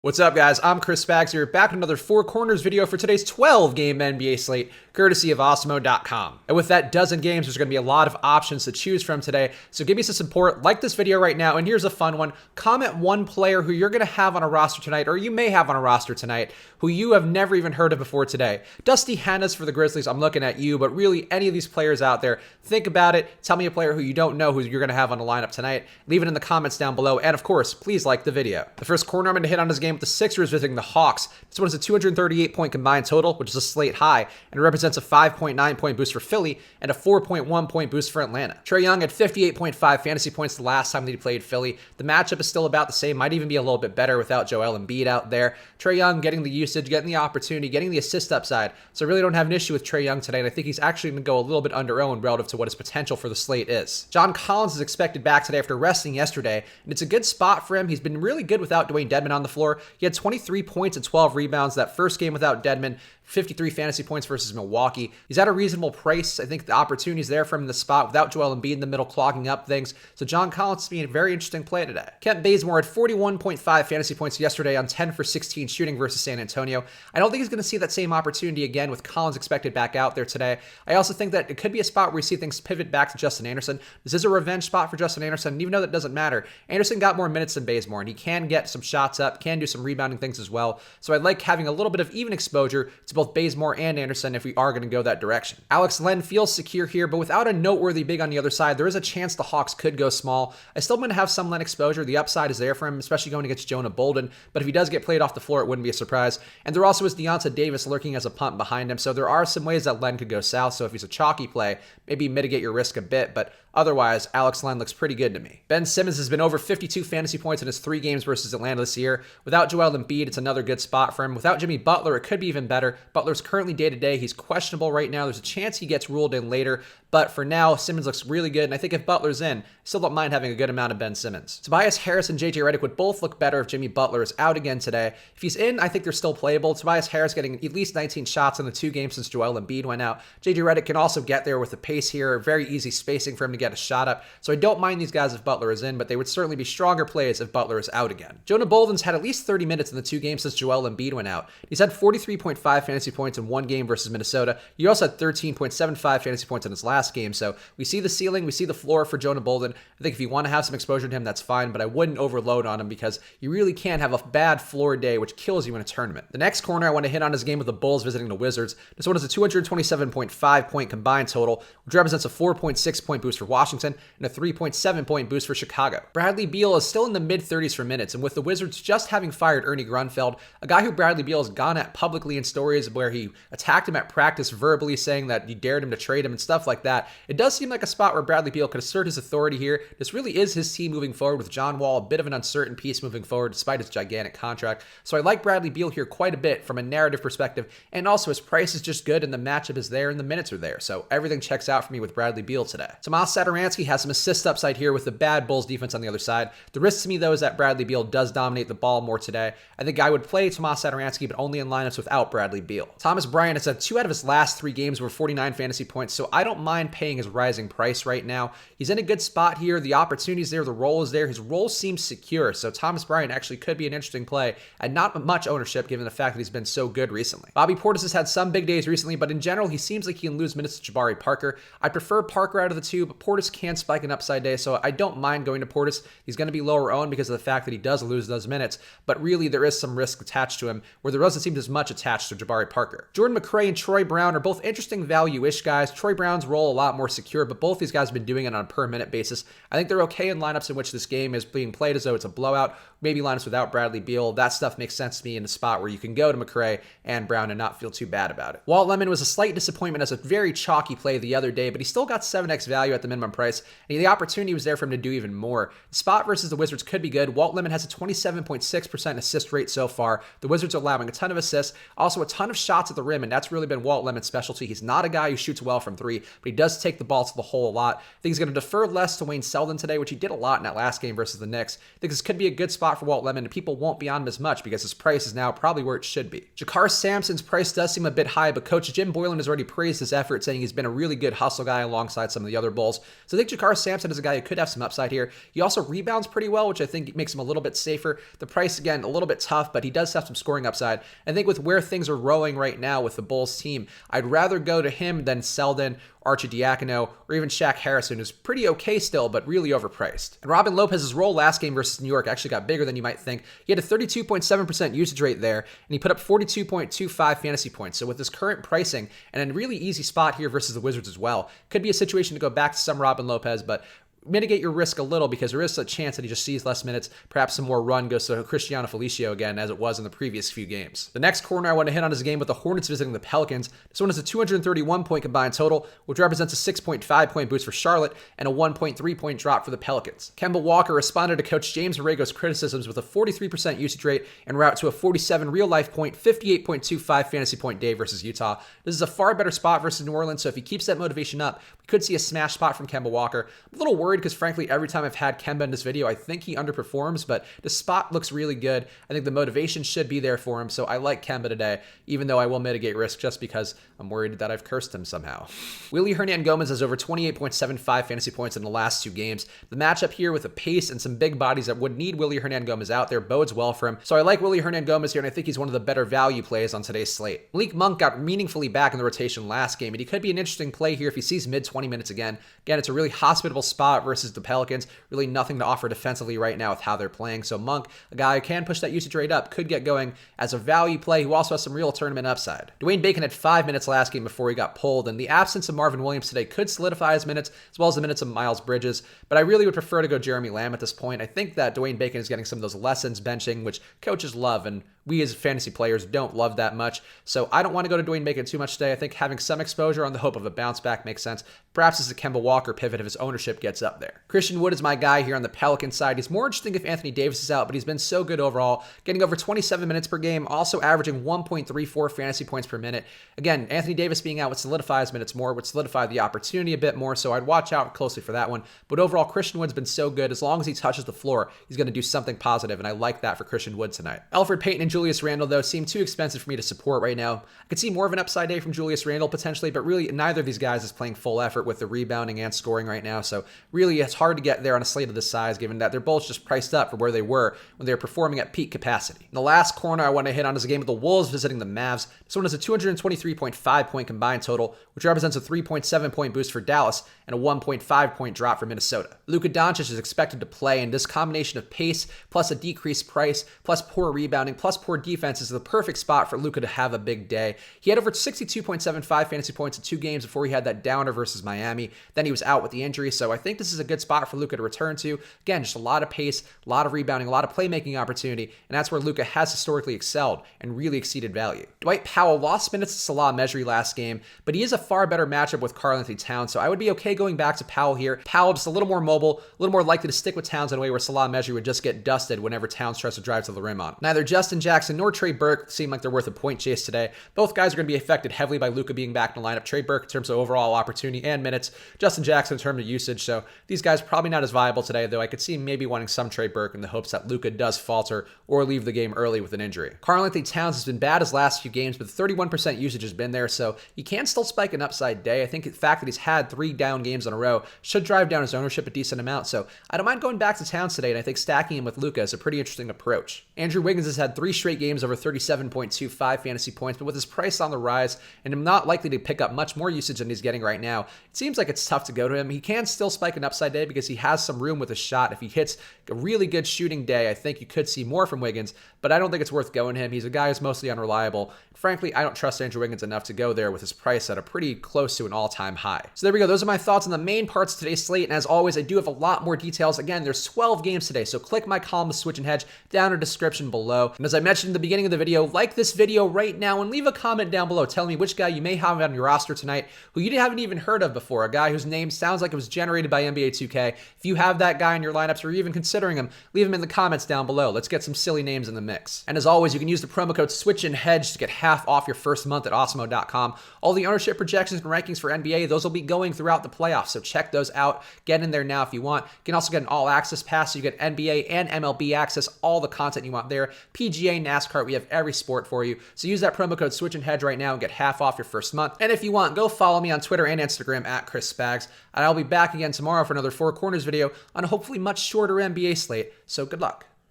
What's up, guys? I'm Chris Spags here, back with another Four Corners video for today's 12-game NBA slate, courtesy of Osmo.com. And with that dozen games, there's going to be a lot of options to choose from today, so give me some support, like this video right now, and here's a fun one. Comment one player who you're going to have on a roster tonight, or you may have on a roster tonight, who you have never even heard of before today. Dusty Hannahs for the Grizzlies, I'm looking at you, but really any of these players out there, think about it, tell me a player who you don't know who you're going to have on the lineup tonight, leave it in the comments down below, and of course, please like the video. The first corner I'm going to hit on this game with the Sixers visiting the Hawks. This one is a 238-point combined total, which is a slate high, and it represents a 5.9-point boost for Philly and a 4.1-point boost for Atlanta. Trae Young had 58.5 fantasy points the last time that he played Philly. The matchup is still about the same, might even be a little bit better without Joel Embiid out there. Trae Young getting the usage, getting the opportunity, getting the assist upside, so I really don't have an issue with Trae Young today, and I think he's actually going to go a little bit under-owned relative to what his potential for the slate is. John Collins is expected back today after resting yesterday, and it's a good spot for him. He's been really good without Dwayne Dedmon on the floor. He had 23 points and 12 rebounds that first game without Dedmon, 53 fantasy points versus Milwaukee. He's at a reasonable price. I think the opportunity is there for him in the spot without Joel Embiid in the middle clogging up things. So John Collins is being a very interesting play today. Kent Bazemore had 41.5 fantasy points yesterday on 10 for 16 shooting versus San Antonio. I don't think he's going to see that same opportunity again with Collins expected back out there today. I also think that it could be a spot where we see things pivot back to Justin Anderson. This is a revenge spot for Justin Anderson, and even though that doesn't matter, Anderson got more minutes than Bazemore, and he can get some shots up, can do some rebounding things as well. So I like having a little bit of even exposure to both Bazemore and Anderson if we are going to go that direction. Alex Len feels secure here, but without a noteworthy big on the other side, there is a chance the Hawks could go small. I still want to have some Len exposure. The upside is there for him, especially going against Jonah Bolden, but if he does get played off the floor, it wouldn't be a surprise. And there also is Deonta Davis lurking as a punt behind him, so there are some ways that Len could go south, so if he's a chalky play, maybe mitigate your risk a bit, but otherwise, Alex Len looks pretty good to me. Ben Simmons has been over 52 fantasy points in his 3 games versus Atlanta this year. Without Joel Embiid, it's another good spot for him. Without Jimmy Butler, it could be even better. Butler's currently day-to-day. He's questionable right now. There's a chance he gets ruled in later, but for now, Simmons looks really good, and I think if Butler's in, I still don't mind having a good amount of Ben Simmons. Tobias Harris and JJ Redick would both look better if Jimmy Butler is out again today. If he's in, I think they're still playable. Tobias Harris getting at least 19 shots in the 2 games since Joel Embiid went out. JJ Redick can also get there with the pace here. Very easy spacing for him to get a shot up. So I don't mind these guys if Butler is in, but they would certainly be stronger plays if Butler is out again. Jonah Bolden's had at least 30 minutes in the 2 games since Joel Embiid went out. He's had 43.5 fantasy points in 1 game versus Minnesota. He also had 13.75 fantasy points in his last game. So we see the ceiling, we see the floor for Jonah Bolden. I think if you want to have some exposure to him, that's fine, but I wouldn't overload on him because you really can have a bad floor day, which kills you in a tournament. The next corner I want to hit on is a game with the Bulls visiting the Wizards. This one is a 227.5-point combined total, which represents a 4.6-point boost for Washington and a 3.7-point boost for Chicago. Bradley Beal is still in the mid-30s for minutes, and with the Wizards just having fired Ernie Grunfeld, a guy who Bradley Beal has gone at publicly in stories where he attacked him at practice verbally saying that he dared him to trade him and stuff like that, it does seem like a spot where Bradley Beal could assert his authority here. This really is his team moving forward with John Wall, a bit of an uncertain piece moving forward despite his gigantic contract. So I like Bradley Beal here quite a bit from a narrative perspective, and also his price is just good and the matchup is there and the minutes are there. So everything checks out for me with Bradley Beal today. Tomas Satoransky has some assist upside here with the bad Bulls defense on the other side. The risk to me, though, is that Bradley Beal does dominate the ball more today. I think I would play Tomas Satoransky, but only in lineups without Bradley Beal. Thomas Bryant has had 2 out of his last 3 games were 49 fantasy points, so I don't mind paying his rising price right now. He's in a good spot here. The opportunity is there. The role is there. His role seems secure, so Thomas Bryant actually could be an interesting play and not much ownership given the fact that he's been so good recently. Bobby Portis has had some big days recently, but in general, he seems like he can lose minutes to Jabari Parker. I prefer Parker out of the 2, but Portis can spike an upside day, so I don't mind going to Portis. He's going to be lower owned because of the fact that he does lose those minutes, but really there is some risk attached to him where there doesn't seem as much attached to Jabari Parker. Jordan McRae and Troy Brown are both interesting value-ish guys. Troy Brown's role a lot more secure, but both these guys have been doing it on a per-minute basis. I think they're okay in lineups in which this game is being played as though it's a blowout, maybe lineups without Bradley Beal. That stuff makes sense to me in a spot where you can go to McRae and Brown and not feel too bad about it. Walt Lemon was a slight disappointment as a very chalky play the other day, but he still got 7x value at the minimum price, and the opportunity was there for him to do even more. The spot versus the Wizards could be good. Walt Lemon has a 27.6% assist rate so far. The Wizards are allowing a ton of assists, also a ton of shots at the rim, and that's really been Walt Lemon's specialty. He's not a guy who shoots well from 3, but he does take the ball to the hole a lot. I think he's going to defer less to Wayne Selden today, which he did a lot in that last game versus the Knicks. I think this could be a good spot for Walt Lemon, and people won't be on him as much because his price is now probably where it should be. Jakar Sampson's price does seem a bit high, but Coach Jim Boylan has already praised his effort, saying he's been a really good hustle guy alongside some of the other Bulls. So I think Jakar Sampson is a guy who could have some upside here. He also rebounds pretty well, which I think makes him a little bit safer. The price, again, a little bit tough, but he does have some scoring upside. I think with where things are rowing right now with the Bulls team, I'd rather go to him than Selden, Arcidiacono, or even Shaq Harrison, who's pretty okay still, but really overpriced. And Robin Lopez's role last game versus New York actually got bigger than you might think. He had a 32.7% usage rate there, and he put up 42.25 fantasy points. So with this current pricing, and a really easy spot here versus the Wizards as well, could be a situation to go back to some Robin Lopez, but mitigate your risk a little because there is a chance that he just sees less minutes. Perhaps some more run goes to Cristiano Felicio again, as it was in the previous few games. The next corner I want to hit on is a game with the Hornets visiting the Pelicans. This one is a 231-point combined total, which represents a 6.5-point boost for Charlotte and a 1.3-point drop for the Pelicans. Kemba Walker responded to Coach James Borrego's criticisms with a 43% usage rate en route to a 47 real-life point, 58.25 fantasy point day versus Utah. This is a far better spot versus New Orleans, so if he keeps that motivation up, we could see a smash spot from Kemba Walker. I'm a little worried because frankly, every time I've had Kemba in this video, I think he underperforms, but the spot looks really good. I think the motivation should be there for him, so I like Kemba today, even though I will mitigate risk just because I'm worried that I've cursed him somehow. Willy Hernangomez has over 28.75 fantasy points in the last 2 games. The matchup here with the pace and some big bodies that would need Willy Hernangomez out there bodes well for him, so I like Willy Hernangomez here, and I think he's one of the better value plays on today's slate. Malik Monk got meaningfully back in the rotation last game, and he could be an interesting play here if he sees mid-20 minutes again. Again, it's a really hospitable spot versus the Pelicans. Really nothing to offer defensively right now with how they're playing. So Monk, a guy who can push that usage rate up, could get going as a value play who also has some real tournament upside. Dwayne Bacon had 5 minutes last game before he got pulled, and the absence of Marvin Williams today could solidify his minutes as well as the minutes of Miles Bridges, but I really would prefer to go Jeremy Lamb at this point. I think that Dwayne Bacon is getting some of those lessons benching, which coaches love, and we as fantasy players don't love that much. So I don't want to go to Dwayne Bacon too much today. I think having some exposure on the hope of a bounce back makes sense. Perhaps as a Kemba Walker pivot if his ownership gets up there. Christian Wood is my guy here on the Pelican side. He's more interesting if Anthony Davis is out, but he's been so good overall, getting over 27 minutes per game, also averaging 1.34 fantasy points per minute. Again, Anthony Davis being out would solidify his minutes more, would solidify the opportunity a bit more, so I'd watch out closely for that one. But overall, Christian Wood's been so good. As long as he touches the floor, he's going to do something positive, and I like that for Christian Wood tonight. Elfrid Payton and Julius Randle, though, seem too expensive for me to support right now. I could see more of an upside day from Julius Randle potentially, but really neither of these guys is playing full effort with the rebounding and scoring right now, so really it's hard to get there on a slate of this size given that they're both just priced up for where they were when they were performing at peak capacity. And the last corner I want to hit on is a game with the Wolves visiting the Mavs. This one is a 223.5-point combined total, which represents a 3.7-point boost for Dallas and a 1.5-point drop for Minnesota. Luka Doncic is expected to play, and this combination of pace plus a decreased price plus poor rebounding plus poor defense is the perfect spot for Luka to have a big day. He had over 62.75 fantasy points in 2 games before he had that downer versus Miami. Then he was out with the injury, so I think this is a good spot for Luka to return to. Again, just a lot of pace, a lot of rebounding, a lot of playmaking opportunity, and that's where Luka has historically excelled and really exceeded value. Dwight Powell lost minutes to Salah Mejri last game, but he is a far better matchup with Karl-Anthony Towns, so I would be okay going back to Powell here. Powell just a little more mobile, a little more likely to stick with Towns in a way where Salah Mejri would just get dusted whenever Towns tries to drive to the rim on. Neither Justin Jackson nor Trey Burke seem like they're worth a point chase today. Both guys are going to be affected heavily by Luka being back in the lineup. Trey Burke in terms of overall opportunity and minutes, Justin Jackson in terms of usage, so these guys probably not as viable today, though I could see maybe wanting some Trey Burke in the hopes that Luka does falter or leave the game early with an injury. Karl-Anthony Towns has been bad his last few games, but 31% usage has been there, so he can still spike an upside day. I think the fact that he's had 3 down games in a row should drive down his ownership a decent amount, so I don't mind going back to Towns today, and I think stacking him with Luka is a pretty interesting approach. Andrew Wiggins has had 3 straight games over 37.25 fantasy points, but with his price on the rise, and I'm not likely to pick up much more usage than he's getting right now, it seems like it's tough to go to him. He can still spike an upside day because he has some room with a shot. If he hits a really good shooting day, I think you could see more from Wiggins, but I don't think it's worth going to him. He's a guy who's mostly unreliable. Frankly, I don't trust Andrew Wiggins enough to go there with his price at a pretty close to an all-time high. So there we go. Those are my thoughts on the main parts of today's slate, and as always, I do have a lot more details. Again, there's 12 games today, so click my column to switch and hedge down in the description below. And as I mentioned in the beginning of the video, like this video right now and leave a comment down below telling me which guy you may have on your roster tonight who you haven't even heard of before, a guy whose name sounds like it was generated by NBA 2K. If you have that guy in your lineups or you're even considering him, leave him in the comments down below. Let's get some silly names in the mix. And as always, you can use the promo code SwitchAndHedge to get half off your first month at Awesemo.com. All the ownership projections and rankings for NBA, those will be going throughout the playoffs, so check those out. Get in there now if you want. You can also get an all-access pass, so you get NBA and MLB access, all the content you want there. PGA NASCAR, we have every sport for you. So use that promo code Switch and Hedge right now and get half off your first month. And if you want, go follow me on Twitter and Instagram at Chris Spags. And I'll be back again tomorrow for another Four Corners video on a hopefully much shorter NBA slate. So good luck.